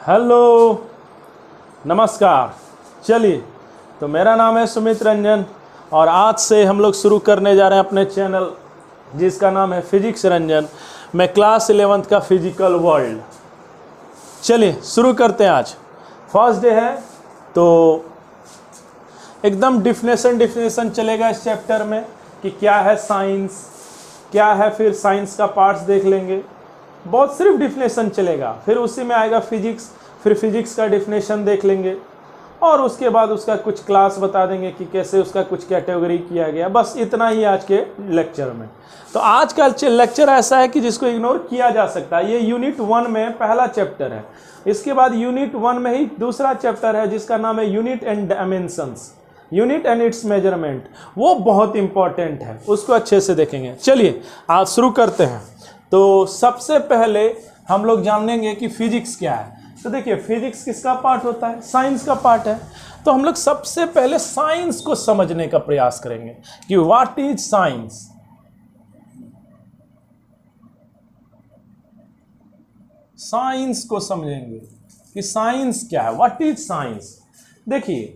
Hello, नमस्कार। चलिए, तो मेरा नाम है सुमित रंजन और आज से हम लोग शुरू करने जा रहे हैं अपने चैनल जिसका नाम है फिजिक्स रंजन। मैं क्लास 11th का फिजिकल वर्ल्ड। चलिए शुरू करते हैं। आज फर्स्ट डे है तो एकदम डिफिनेशन चलेगा इस चैप्टर में कि क्या है साइंस, क्या है, फिर साइंस का पार्ट्स देख लेंगे। बहुत सिर्फ डिफिनेशन चलेगा, फिर उसी में आएगा फिजिक्स, फिर फिजिक्स का डिफिनेशन देख लेंगे और उसके बाद उसका कुछ क्लास बता देंगे कि कैसे उसका कुछ कैटेगरी किया गया। बस इतना ही आज के लेक्चर में। तो आज का लेक्चर ऐसा है कि जिसको इग्नोर किया जा सकता है। ये यूनिट 1 में पहला चैप्टर है। इसके बाद यूनिट 1 में ही दूसरा चैप्टर है जिसका नाम है unit and dimensions, unit and it's measurement. वो बहुत इंपॉर्टेंट है, उसको अच्छे से देखेंगे। चलिए आज शुरू करते हैं। तो सबसे पहले हम लोग जानेंगे कि फिजिक्स क्या है। तो देखिए, फिजिक्स किसका पार्ट होता है? साइंस का पार्ट है। तो हम लोग सबसे पहले साइंस को समझने का प्रयास करेंगे कि व्हाट इज साइंस। साइंस को समझेंगे कि साइंस क्या है, व्हाट इज साइंस। देखिए,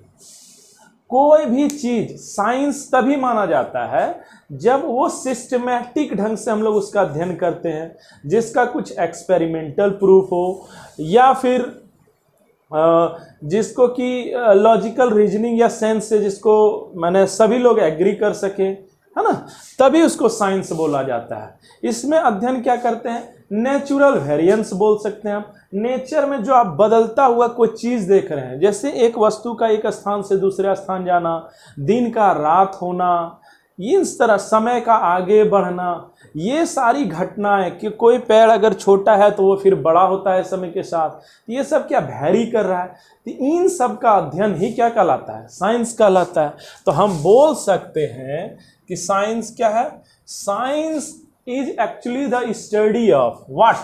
कोई भी चीज साइंस तभी माना जाता है जब वो सिस्टमैटिक ढंग से हम लोग उसका अध्ययन करते हैं, जिसका कुछ एक्सपेरिमेंटल प्रूफ हो या फिर जिसको कि लॉजिकल रीजनिंग या सेंस से जिसको माने सभी लोग एग्री कर सके, है ना, तभी उसको साइंस बोला जाता है। इसमें अध्ययन क्या करते हैं? नेचुरल वेरिएंस बोल सकते हैं आप। नेचर में जो आप बदलता हुआ कोई चीज़ देख रहे हैं, जैसे एक वस्तु का एक स्थान से दूसरे स्थान जाना, दिन का रात होना, इस तरह समय का आगे बढ़ना, ये सारी घटनाएं कि कोई पेड़ अगर छोटा है तो वो फिर बड़ा होता है समय के साथ, ये सब क्या वैरी कर रहा है, तो इन सब का अध्ययन ही क्या कहलाता है? साइंस कहलाता है। तो हम बोल सकते हैं कि साइंस क्या है? Science is actually the study of what?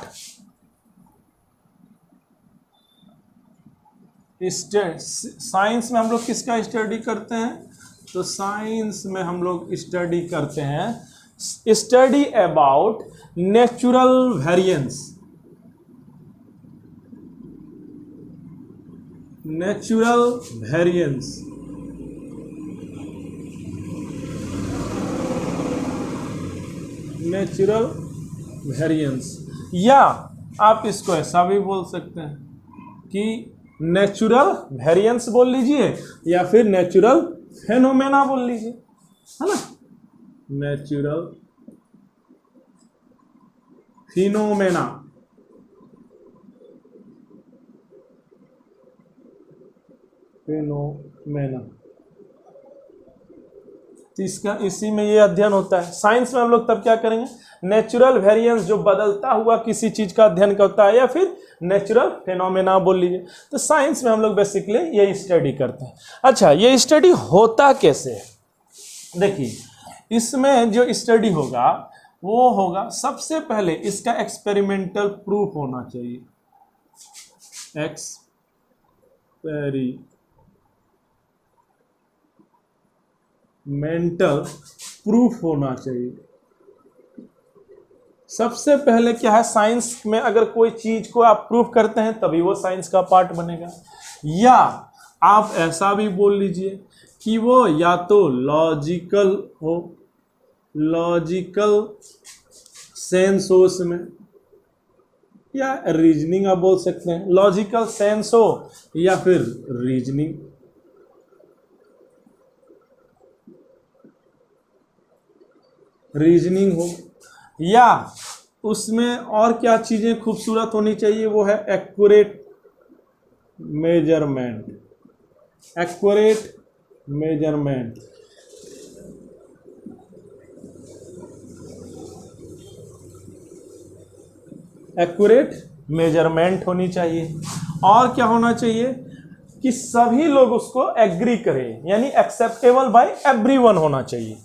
Science में हम लोग किसका स्टडी करते हैं? तो साइंस में हम लोग स्टडी करते हैं study about natural variance. Natural variance, natural variance, या आप इसको ऐसा भी बोल सकते हैं कि नेचुरल वेरिएंस बोल लीजिए या फिर नेचुरल फेनोमेना बोल लीजिए, है ना। नेचुरल फिनोमेना, फेनोमेना, तो इसका इसी में ये अध्ययन होता है। साइंस में हम लोग तब क्या करेंगे? नेचुरल वेरिएंस जो बदलता हुआ किसी चीज का अध्ययन करता है, या फिर नेचुरल फेनोमेना बोल लीजिए। तो साइंस में हम लोग बेसिकली ये स्टडी करते हैं। अच्छा, ये स्टडी होता कैसे है? देखिए, इसमें जो स्टडी होगा वो होगा, सबसे पहले इसका एक्सपेरिमेंटल प्रूफ होना चाहिए। एक्सपेरिमेंटल प्रूफ होना चाहिए। सबसे पहले क्या है, साइंस में अगर कोई चीज को आप प्रूफ करते हैं तभी वो साइंस का पार्ट बनेगा। या आप ऐसा भी बोल लीजिए कि वो या तो लॉजिकल हो, लॉजिकल सेंस हो उसमें, या रीजनिंग आप बोल सकते हैं। लॉजिकल सेंस हो या फिर रीजनिंग, रीजनिंग हो, या उसमें और क्या चीजें खूबसूरत होनी चाहिए, वो है accurate measurement. Accurate measurement, accurate measurement होनी चाहिए। और क्या होना चाहिए कि सभी लोग उसको एग्री करें, यानी एक्सेप्टेबल बाय एवरीवन होना चाहिए।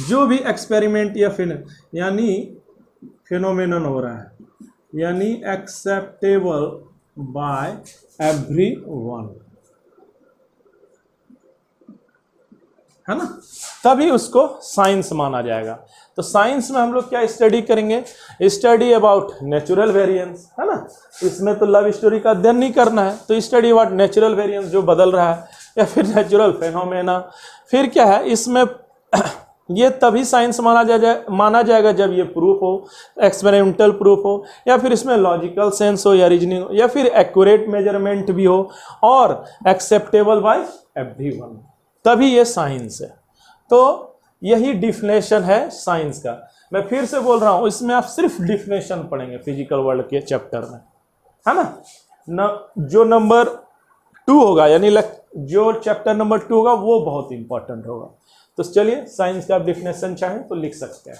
जो भी एक्सपेरिमेंट या फिर यानी फिनोमेनन हो रहा है, यानी एक्सेप्टेबल बाय एवरीवन, है ना, तभी उसको साइंस माना जाएगा। तो साइंस में हम लोग क्या स्टडी करेंगे, स्टडी अबाउट नेचुरल वेरिएंस, है ना, इसमें तो लव स्टोरी का अध्ययन नहीं करना है, तो स्टडी अबाउट नेचुरल वेरिएंस जो बदल रहा है, या फिर नेचुरल फेनोमेना। फिर क्या है इसमें ये तभी साइंस माना जाएगा जब ये प्रूफ हो, एक्सपेरिमेंटल प्रूफ हो, या फिर इसमें लॉजिकल सेंस हो या रीजनिंग हो, या फिर एक्यूरेट मेजरमेंट भी हो और एक्सेप्टेबल बाय एवरीवन, तभी ये साइंस है। तो यही डिफिनेशन है साइंस का। मैं फिर से बोल रहा हूं, इसमें आप सिर्फ डिफिनेशन पढ़ेंगे फिजिकल वर्ल्ड के चैप्टर में, है ना। जो नंबर 2 होगा, यानी जो चैप्टर नंबर 2 होगा वो बहुत इंपॉर्टेंट होगा। तो चलिए साइंस का डिफिनेशन चाहें तो लिख सकते हैं,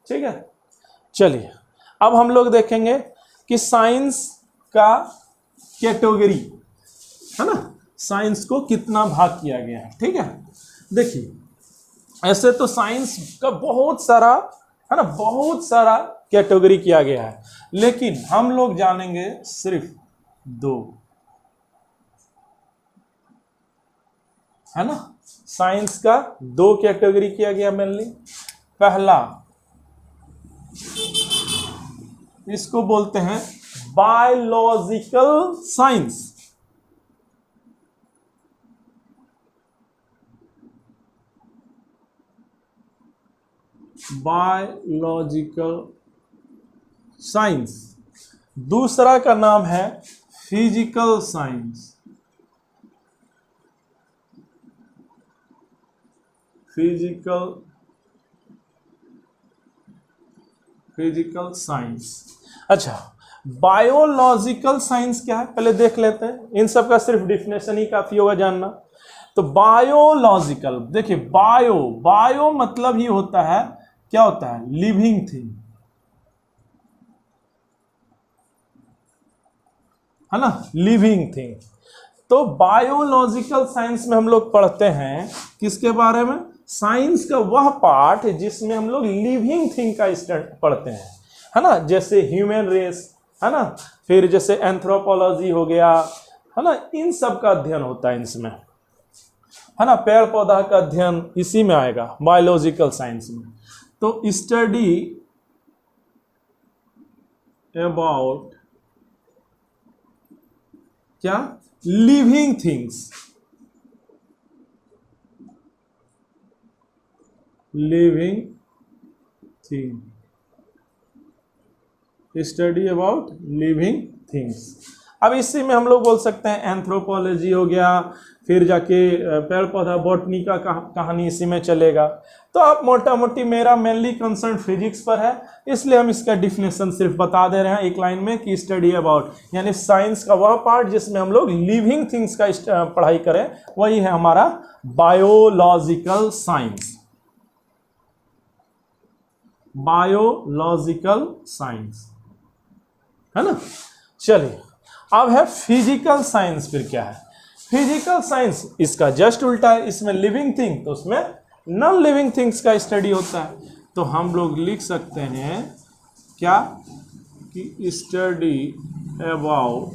ठीक है। चलिए अब हम लोग देखेंगे कि साइंस का कैटेगरी, है ना, साइंस को कितना भाग किया गया है, ठीक है। देखिए ऐसे तो साइंस का बहुत सारा, है ना, बहुत सारा कैटेगरी किया गया है, लेकिन हम लोग जानेंगे सिर्फ 2, है ना। साइंस का 2 कैटेगरी किया गया मेनली। पहला इसको बोलते हैं बायोलॉजिकल साइंस, बायोलॉजिकल साइंस। दूसरा का नाम है फिजिकल साइंस, फिजिकल साइंस। अच्छा, बायोलॉजिकल साइंस क्या है पहले देख लेते हैं, इन सब का सिर्फ डिफिनेशन ही काफी होगा जानना। तो बायोलॉजिकल, देखिए बायो मतलब ही होता है, क्या होता है, लिविंग थिंग, है ना, लिविंग थिंग। तो बायोलॉजिकल साइंस में हम लोग पढ़ते हैं किसके बारे में, साइंस का वह पार्ट जिसमें हम लोग लिविंग थिंग का पढ़ते हैं, है ना, जैसे ह्यूमन रेस, है ना, फिर जैसे एंथ्रोपोलॉजी हो गया, है ना, इन सब का अध्ययन होता है इसमें, है ना, पेड़ पौधा का अध्ययन इसी में आएगा बायोलॉजिकल साइंस में। तो स्टडी अबाउट क्या, living things, living thing, study about living things. अब इसी में हम लोग बोल सकते हैं एंथ्रोपोलॉजी हो गया, फिर जाके पेड़ पौधा बॉटनी का कहानी इसी में चलेगा। तो अब मोटा मोटी मेरा मेनली कंसर्न फिजिक्स पर है, इसलिए हम इसका डिफिनेशन सिर्फ बता दे रहे हैं एक लाइन में कि स्टडी अबाउट, यानी साइंस का वह पार्ट जिसमें हम लोग लिविंग थिंग्स का पढ़ाई करें, वही है हमारा बायोलॉजिकल साइंस, बायोलॉजिकल साइंस, है ना। चलिए अब है फिजिकल साइंस। फिर क्या है फिजिकल साइंस, इसका जस्ट उल्टा है, इसमें लिविंग थिंग तो उसमें नॉन लिविंग थिंग्स का स्टडी होता है। तो हम लोग लिख सकते हैं क्या कि study about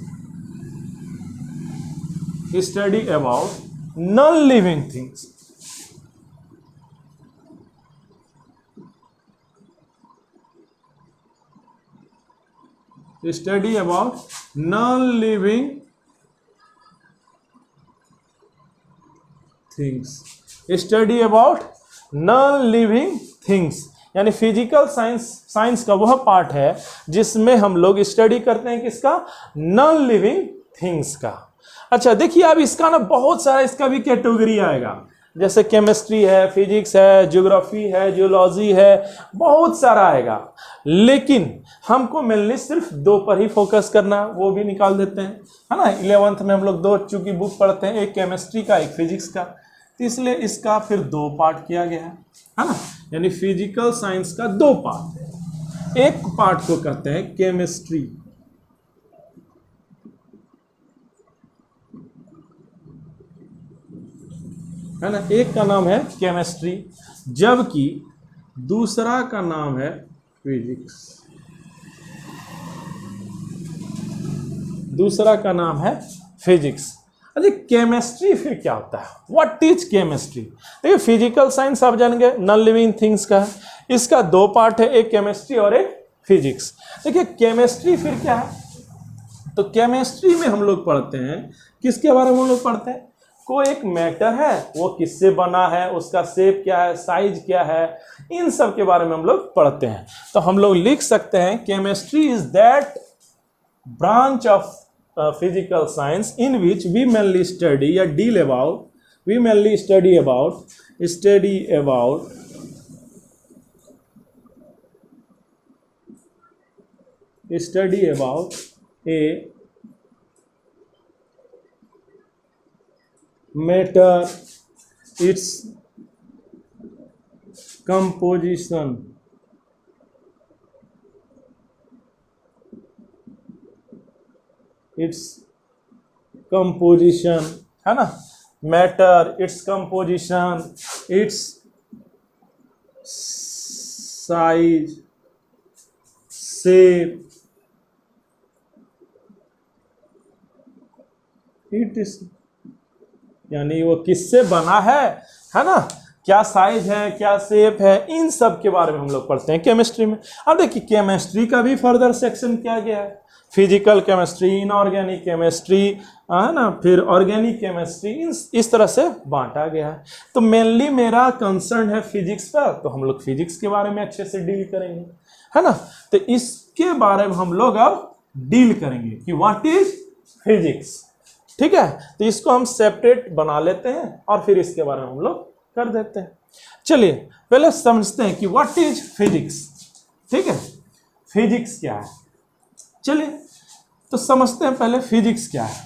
non living things, study about non living things, study about non living things, यानी फिजिकल साइंस का वह पार्ट है जिसमें हम लोग स्टडी करते हैं किसका, नॉन लिविंग थिंग्स का। अच्छा देखिए अब इसका ना बहुत सारा इसका भी कैटेगरी आएगा, जैसे केमिस्ट्री है, फिजिक्स है, ज्योग्राफी है, जियोलॉजी है, बहुत सारा आएगा, लेकिन हमको मेनली सिर्फ 2 पर ही फोकस करना, वो भी निकाल देते हैं, है ना। 11th में हम लोग 2 चूंकि बुक पढ़ते हैं, एक केमिस्ट्री का एक फिजिक्स का, तो इसलिए इसका फिर 2 पार्ट किया गया है ना, यानी फिजिकल साइंस का 2 पार्ट है। एक पार्ट को कहते हैं केमिस्ट्री, है ना, एक का नाम है केमिस्ट्री, जबकि दूसरा का नाम है फिजिक्स, दूसरा का नाम है फिजिक्स। अरे केमिस्ट्री फिर क्या होता है, व्हाट इज केमिस्ट्री? देखिए फिजिकल साइंस आप जान गए नॉन लिविंग थिंग्स का है, इसका दो पार्ट है, एक केमिस्ट्री और एक फिजिक्स। देखिए केमिस्ट्री फिर क्या है, तो केमिस्ट्री में हम लोग पढ़ते हैं, किसके बारे में हम लोग पढ़ते हैं, कोई एक मैटर है वो किससे बना है, उसका शेप क्या है, साइज क्या है, इन सब के बारे में हम लोग पढ़ते हैं। तो हम लोग लिख सकते हैं chemistry is that branch of physical science in which we mainly study या deal about, we mainly study about a matter, its composition, है ना, matter, its composition, it's size, shape, it is यानी वो किससे बना है ना, क्या साइज है, क्या शेप है, इन सब के बारे में हम लोग पढ़ते हैं केमिस्ट्री में। अब देखिए केमिस्ट्री का भी फर्दर सेक्शन किया गया है, फिजिकल केमिस्ट्री, इनऑर्गेनिक केमिस्ट्री, है ना, फिर ऑर्गेनिक केमिस्ट्री, इस तरह से बांटा गया है। तो मेनली मेरा कंसर्न है फिजिक्स पर, तो हम लोग फिजिक्स के बारे में अच्छे से डील करेंगे, है ना। तो इसके बारे में हम लोग अब डील करेंगे कि व्हाट इज फिजिक्स, ठीक है। तो इसको हम सेपरेट बना लेते हैं और फिर इसके बारे में हम लोग कर देते हैं। चलिए पहले समझते हैं कि व्हाट इज फिजिक्स, ठीक है, फिजिक्स क्या है। चलिए तो समझते हैं पहले फिजिक्स क्या है।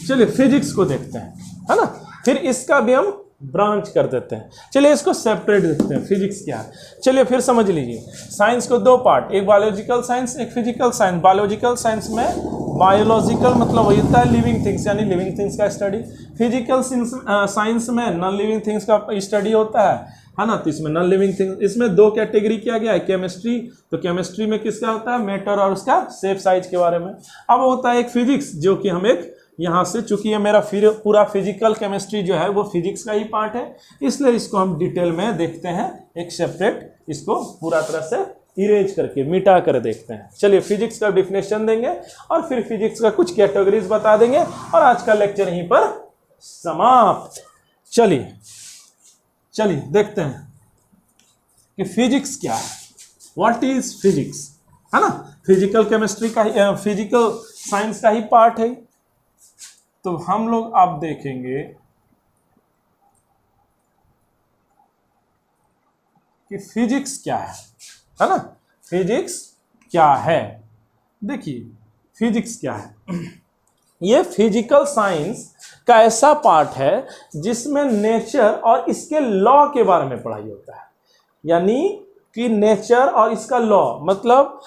चलिए फिजिक्स को देखते हैं, है ना, फिर इसका भी हम ब्रांच कर देते हैं। चलिए इसको सेपरेट देखते हैं फिजिक्स क्या है। चलिए फिर समझ लीजिए, साइंस को दो पार्ट, एक बायोलॉजिकल साइंस, एक फिजिकल साइंस। बायोलॉजिकल साइंस में बायोलॉजिकल मतलब वही होता है लिविंग थिंग्स, यानी लिविंग थिंग्स का स्टडी। फिजिकल साइंस में नॉन लिविंग थिंग्स का स्टडी होता है ना। तो इसमें नॉन लिविंग थिंग्स, इसमें दो कैटेगरी किया गया है, केमिस्ट्री, तो केमिस्ट्री में किसका होता है, मैटर और उसका शेप साइज के बारे में। अब होता है एक फिजिक्स, जो कि हम एक यहाँ से, चूंकि ये मेरा पूरा फिजिकल केमिस्ट्री जो है वो फिजिक्स का ही पार्ट है, इसलिए इसको हम डिटेल में देखते हैं, एक सेपरेट, इसको पूरा तरह से इरेज करके मिटा कर देखते हैं। चलिए फिजिक्स का डिफिनेशन देंगे और फिर फिजिक्स का कुछ कैटेगरीज बता देंगे और आज का लेक्चर यहीं पर समाप्त। चलिए देखते हैं कि फिजिक्स क्या है, व्हाट इज फिजिक्स, है ना। फिजिकल केमिस्ट्री का ही, फिजिकल साइंस का ही पार्ट है। तो हम लोग अब देखेंगे कि फिजिक्स क्या है ना, फिजिक्स क्या है। देखिए फिजिक्स क्या है, ये फिजिकल साइंस का ऐसा पार्ट है जिसमें नेचर और इसके लॉ के बारे में पढ़ाई होता है। यानी कि नेचर और इसका लॉ मतलब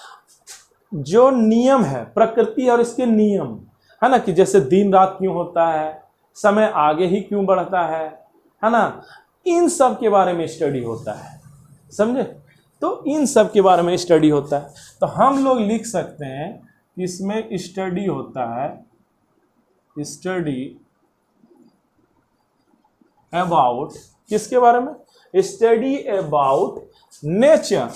जो नियम है, प्रकृति और इसके नियम, है ना, कि जैसे दिन रात क्यों होता है, समय आगे ही क्यों बढ़ता है ना, इन सब के बारे में स्टडी होता है, समझे। तो इन सब के बारे में स्टडी होता है। तो हम लोग लिख सकते हैं कि इसमें स्टडी होता है, स्टडी अबाउट, किसके बारे में, study about nature,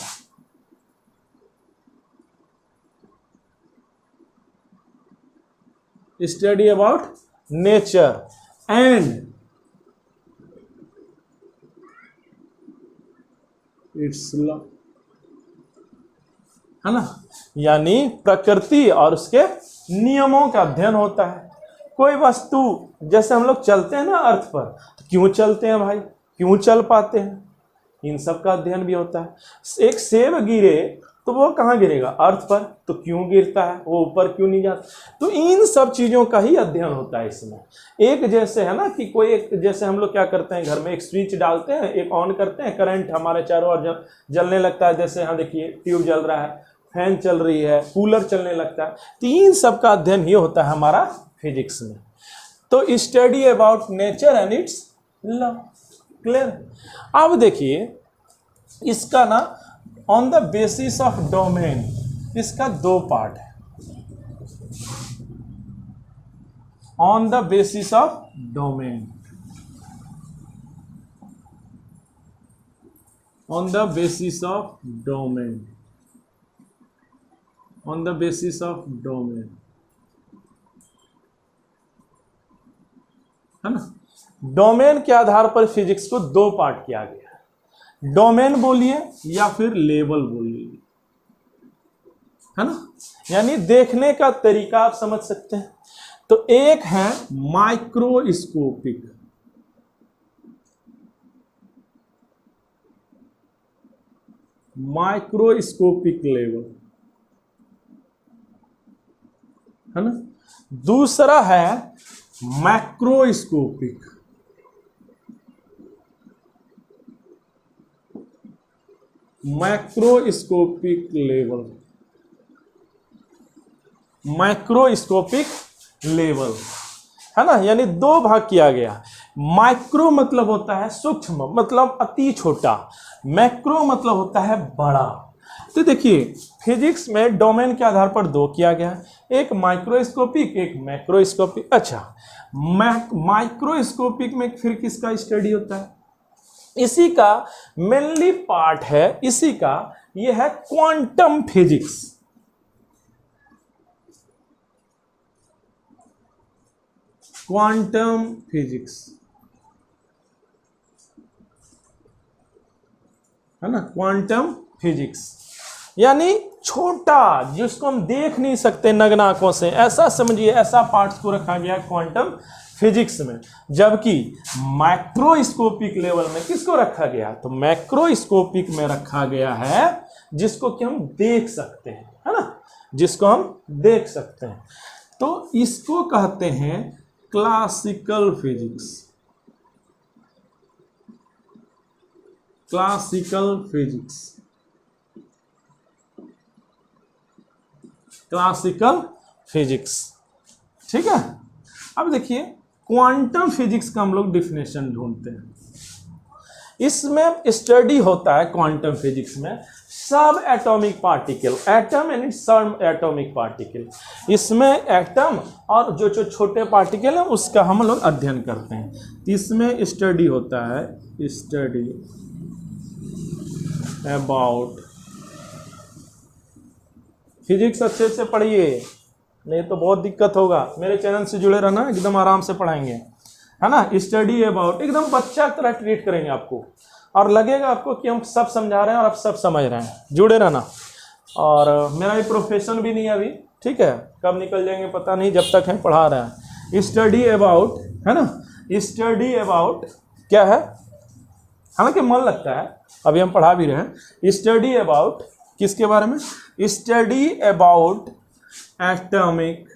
study about nature and it's law, है ना, यानी प्रकृति और उसके नियमों का अध्ययन होता है। कोई वस्तु, जैसे हम लोग चलते हैं ना अर्थ पर, तो क्यों चलते हैं भाई, क्यों चल पाते हैं, इन सब का अध्ययन भी होता है। एक सेब गिरे तो वो कहाँ गिरेगा, अर्थ पर, तो क्यों गिरता है, वो ऊपर क्यों नहीं जाता, तो इन सब चीज़ों का ही अध्ययन होता है इसमें। एक जैसे है ना कि कोई एक, जैसे हम लोग क्या करते हैं घर में, एक स्विच डालते हैं, एक ऑन करते हैं, करंट हमारे चारों ओर जलने लगता है। जैसे यहाँ देखिए ट्यूब जल रहा है, फैन चल रही है, कूलर चलने लगता है, तो इन सब का अध्ययन ही होता है हमारा फिजिक्स में। तो study about nature and it's law, clear. अब देखिए इसका ना on the basis of domain, इसका दो पार्ट है। On the basis of domain, on the basis of domain, on the basis of domain, है ना। डोमेन के आधार पर फिजिक्स को दो पार्ट किया गया है, डोमेन बोलिए या फिर लेवल बोलिए, है ना। यानी देखने का तरीका आप समझ सकते हैं। तो एक है माइक्रोस्कोपिक, माइक्रोस्कोपिक लेवल, है ना। दूसरा है macroscopic, macroscopic level, microscopic level, है ना। यानी दो भाग किया गया। माइक्रो मतलब होता है सूक्ष्म, मतलब अति छोटा, मैक्रो मतलब होता है बड़ा। तो देखिए फिजिक्स में डोमेन के आधार पर दो किया गया, एक माइक्रोस्कोपिक, एक मैक्रोस्कोपिक। अच्छा, माइक्रोस्कोपिक में फिर किसका स्टडी होता है? इसी का मेनली पार्ट है, इसी का ये है क्वांटम फिजिक्स। क्वांटम फिजिक्स, है ना, क्वांटम फिजिक्स। यानी छोटा, जिसको हम देख नहीं सकते नग्न आंखों से, ऐसा समझिए, ऐसा पार्ट्स को रखा गया है क्वांटम फिजिक्स में। जबकि मैक्रोस्कोपिक लेवल में किसको रखा गया? तो मैक्रोस्कोपिक में रखा गया है जिसको कि हम देख सकते हैं, है ना, जिसको हम देख सकते हैं। तो इसको कहते हैं classical physics, classical physics, classical physics. ठीक है। अब देखिए क्वांटम फिजिक्स का हम लोग डिफिनेशन ढूंढते हैं। इसमें स्टडी होता है क्वांटम फिजिक्स में सब एटॉमिक पार्टिकल, एटम एंड सब एटॉमिक पार्टिकल। इसमें एटम और जो जो छोटे पार्टिकल है उसका हम लोग अध्ययन करते हैं। इसमें स्टडी होता है, स्टडी अबाउट, फिजिक्स अच्छे से पढ़िए, नहीं तो बहुत दिक्कत होगा। मेरे चैनल से जुड़े रहना, एकदम आराम से पढ़ाएंगे, है ना। स्टडी अबाउट, एकदम बच्चा की तरह ट्रीट करेंगे आपको, और लगेगा आपको कि हम सब समझा रहे हैं और आप सब समझ रहे हैं। जुड़े रहना। और मेरा ये प्रोफेशन भी नहीं है अभी, ठीक है, कब निकल जाएंगे पता नहीं, जब तक है पढ़ा रहे हैं। स्टडी अबाउट, है ना, स्टडी अबाउट क्या है, हालांकि मन लगता है, अभी हम पढ़ा भी रहे हैं। स्टडी अबाउट किसके बारे में? स्टडी अबाउट एटॉमिक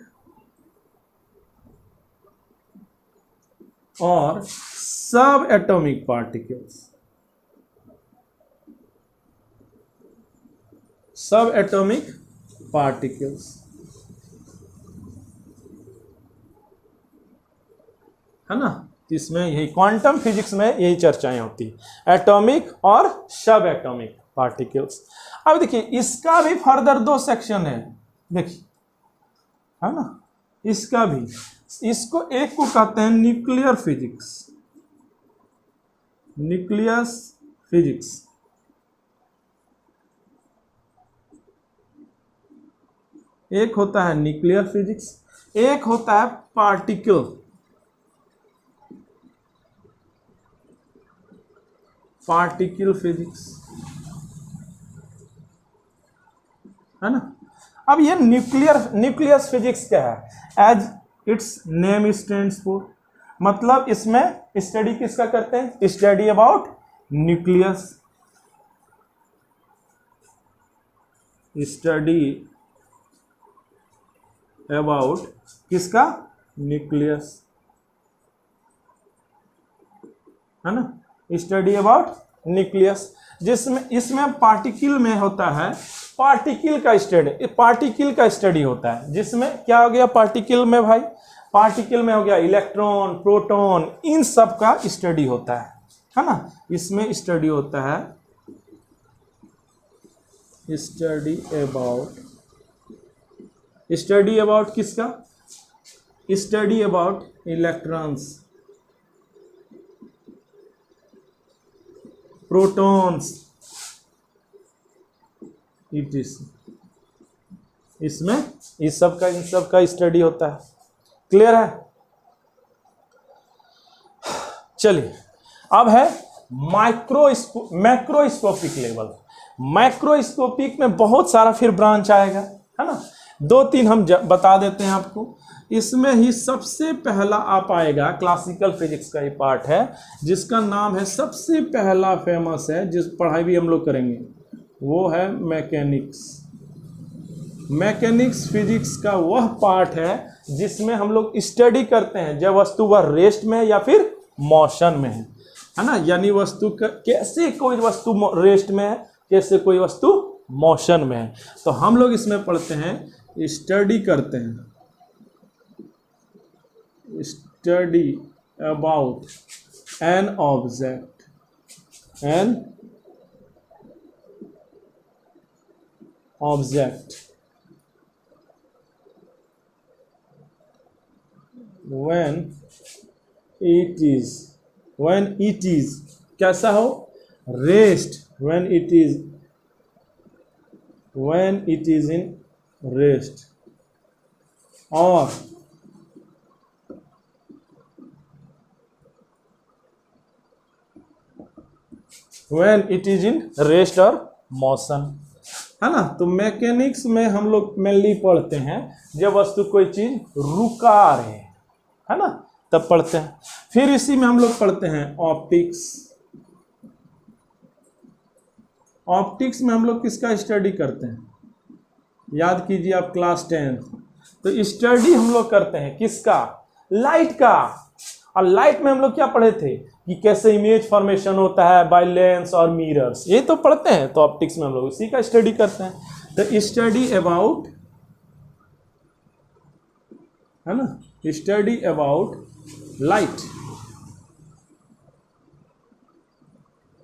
और सब एटॉमिक पार्टिकल्स, सब एटॉमिक पार्टिकल्स, है ना। इसमें यही क्वांटम फिजिक्स में यही चर्चाएं होती, एटॉमिक और सब एटॉमिक पार्टिकल्स। अब देखिए इसका भी फर्दर दो सेक्शन है, देखिए, है ना, इसका भी, इसको एक को कहते हैं न्यूक्लियर फिजिक्स, न्यूक्लियस फिजिक्स, एक होता है न्यूक्लियर फिजिक्स, एक होता है पार्टिकल, पार्टिकल फिजिक्स, है ना। अब ये न्यूक्लियस फिजिक्स क्या है? As its name stands for, मतलब इसमें स्टडी किसका करते हैं? Study about nucleus, study about किसका? न्यूक्लियस, है ना, स्टडी अबाउट न्यूक्लियस। जिसमें इसमें पार्टिकल में होता है पार्टिकल का स्टडी, पार्टिकल का स्टडी होता है, जिसमें क्या हो गया पार्टिकल में भाई? पार्टिकल में हो गया इलेक्ट्रॉन, प्रोटॉन, इन सब का स्टडी होता है ना। इसमें स्टडी होता है स्टडी अबाउट, स्टडी अबाउट किसका? स्टडी अबाउट इलेक्ट्रॉन्स, प्रोटॉन्स, इसमें इस सब का इन सब का स्टडी होता है। क्लियर है? चलिए अब है मैक्रोस्कोपिक लेवल। मैक्रोस्कोपिक में बहुत सारा फिर ब्रांच आएगा, है ना। 2-3 हम बता देते हैं आपको। इसमें ही सबसे पहला आप आएगा, क्लासिकल फिजिक्स का ही पार्ट है जिसका नाम है, सबसे पहला फेमस है, जिस पढ़ाई भी हम लोग करेंगे, वो है मैकेनिक्स। मैकेनिक्स फिजिक्स का वह पार्ट है जिसमें हम लोग स्टडी करते हैं जब वस्तु वह रेस्ट में या फिर मोशन में है ना। यानी वस्तु कैसे कोई वस्तु रेस्ट में है, कैसे कोई वस्तु मोशन में है। तो हम लोग इसमें पढ़ते हैं, स्टडी करते हैं, study about an object, an object when it is कैसा हो, rest, when it is in rest, और when it is in rest और motion, है ना। तो मैकेनिक्स में हम लोग मेनली पढ़ते हैं जब वस्तु कोई चीज रुका रहे, है ना, तब पढ़ते हैं। फिर इसी में हम लोग पढ़ते हैं ऑप्टिक्स। ऑप्टिक्स में हम लोग किसका स्टडी करते हैं, याद कीजिए आप क्लास 10th। तो स्टडी हम लोग करते हैं किसका, लाइट का। और लाइट में हम लोग क्या पढ़े थे कि कैसे इमेज फॉर्मेशन होता है बाय लेंस और मिरर्स, ये तो पढ़ते हैं। तो ऑप्टिक्स में हम लोग इसी का स्टडी करते हैं। तो स्टडी अबाउट, है ना, study about light,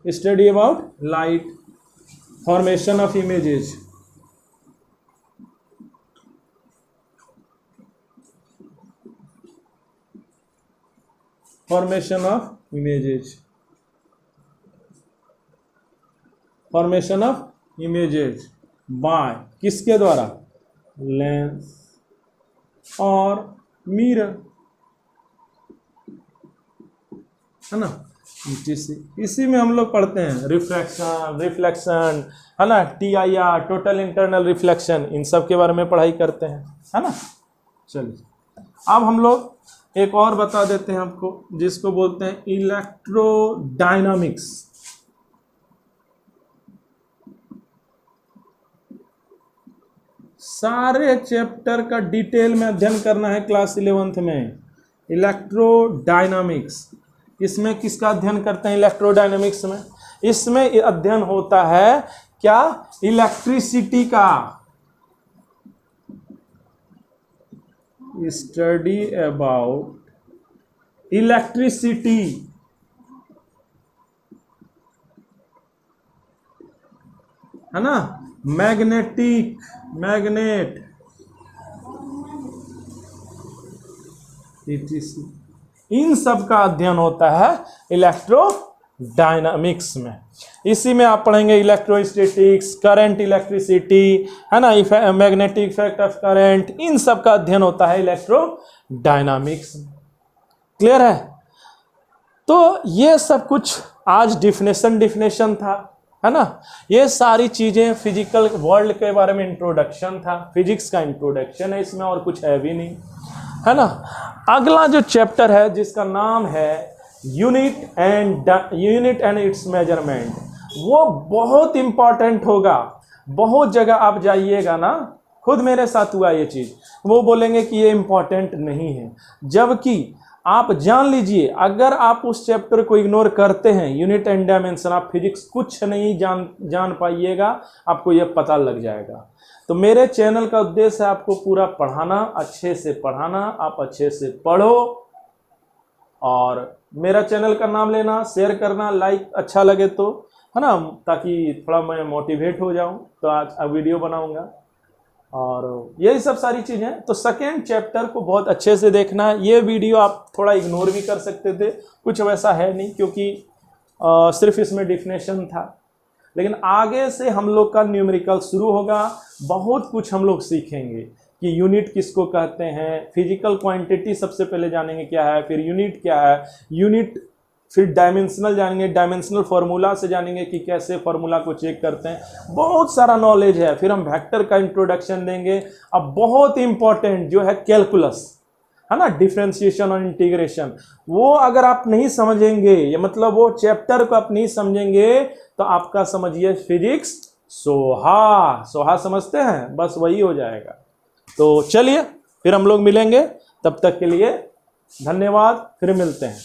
study about light, formation of images, formation of images, formation of images bye किसके द्वारा, लेंस और मिरर, है ना। इसी में हम लोग पढ़ते हैं रिफ्लेक्शन, है ना, TIR, टोटल इंटरनल रिफ्लेक्शन, इन सब के बारे में पढ़ाई करते हैं, है ना। चलिए अब हम लोग एक और बता देते हैं आपको, जिसको बोलते हैं इलेक्ट्रोडायनामिक्स। सारे चैप्टर का डिटेल में अध्ययन करना है क्लास 11th में। इलेक्ट्रोडायनामिक्स, इसमें किसका अध्ययन करते हैं इलेक्ट्रोडायनामिक्स में, इसमें अध्ययन होता है क्या, इलेक्ट्रिसिटी का। स्टडी अबाउट इलेक्ट्रिसिटी, है ना, मैग्नेट, इन सब का अध्ययन होता है इलेक्ट्रोडायनामिक्स में। इसी में आप पढ़ेंगे इलेक्ट्रोस्टैटिक्स, करंट, इलेक्ट्रिसिटी, है ना, मैग्नेटिक इफेक्ट ऑफ करंट, इन सब का अध्ययन होता है इलेक्ट्रोडायनामिक्स में। क्लियर है? तो ये सब कुछ आज डिफिनेशन था, है ना। ये सारी चीजें फिजिकल वर्ल्ड के बारे में इंट्रोडक्शन था, फिजिक्स का इंट्रोडक्शन है इसमें, और कुछ है भी नहीं, है ना। अगला जो चैप्टर है जिसका नाम है यूनिट एंड इट्स मेजरमेंट, वो बहुत इंपॉर्टेंट होगा। बहुत जगह आप जाइएगा ना, खुद मेरे साथ हुआ ये चीज, वो बोलेंगे कि ये इंपॉर्टेंट नहीं है, जबकि आप जान लीजिए अगर आप उस चैप्टर को इग्नोर करते हैं, यूनिट एंड डायमेंशन, आप फिजिक्स कुछ नहीं जान पाइएगा, आपको यह पता लग जाएगा। तो मेरे चैनल का उद्देश्य है आपको पूरा पढ़ाना, अच्छे से पढ़ाना, आप अच्छे से पढ़ो, और मेरा चैनल का नाम लेना, शेयर करना, लाइक अच्छा लगे तो, है ना, ताकि थोड़ा मैं मोटिवेट हो जाऊं, तो आज वीडियो बनाऊंगा। और यही सब सारी चीज़ें। तो सेकेंड चैप्टर को बहुत अच्छे से देखना है। ये वीडियो आप थोड़ा इग्नोर भी कर सकते थे, कुछ वैसा है नहीं, क्योंकि सिर्फ इसमें डिफिनेशन था। लेकिन आगे से हम लोग का न्यूमेरिकल शुरू होगा, बहुत कुछ हम लोग सीखेंगे कि यूनिट किसको कहते हैं, फिजिकल क्वांटिटी सबसे पहले जानेंगे क्या है, फिर यूनिट क्या है, यूनिट, फिर डायमेंशनल जानेंगे, डायमेंशनल फार्मूला से जानेंगे कि कैसे फार्मूला को चेक करते हैं, बहुत सारा नॉलेज है। फिर हम वेक्टर का इंट्रोडक्शन देंगे। अब बहुत इंपॉर्टेंट जो है कैलकुलस, है ना, डिफरेंशिएशन और इंटीग्रेशन, वो अगर आप नहीं समझेंगे, ये मतलब वो चैप्टर को आप नहीं समझेंगे, तो आपका समझिए फिजिक्स सोहा, सोहा समझते हैं, बस वही हो जाएगा। तो चलिए फिर हम लोग मिलेंगे, तब तक के लिए धन्यवाद, फिर मिलते हैं।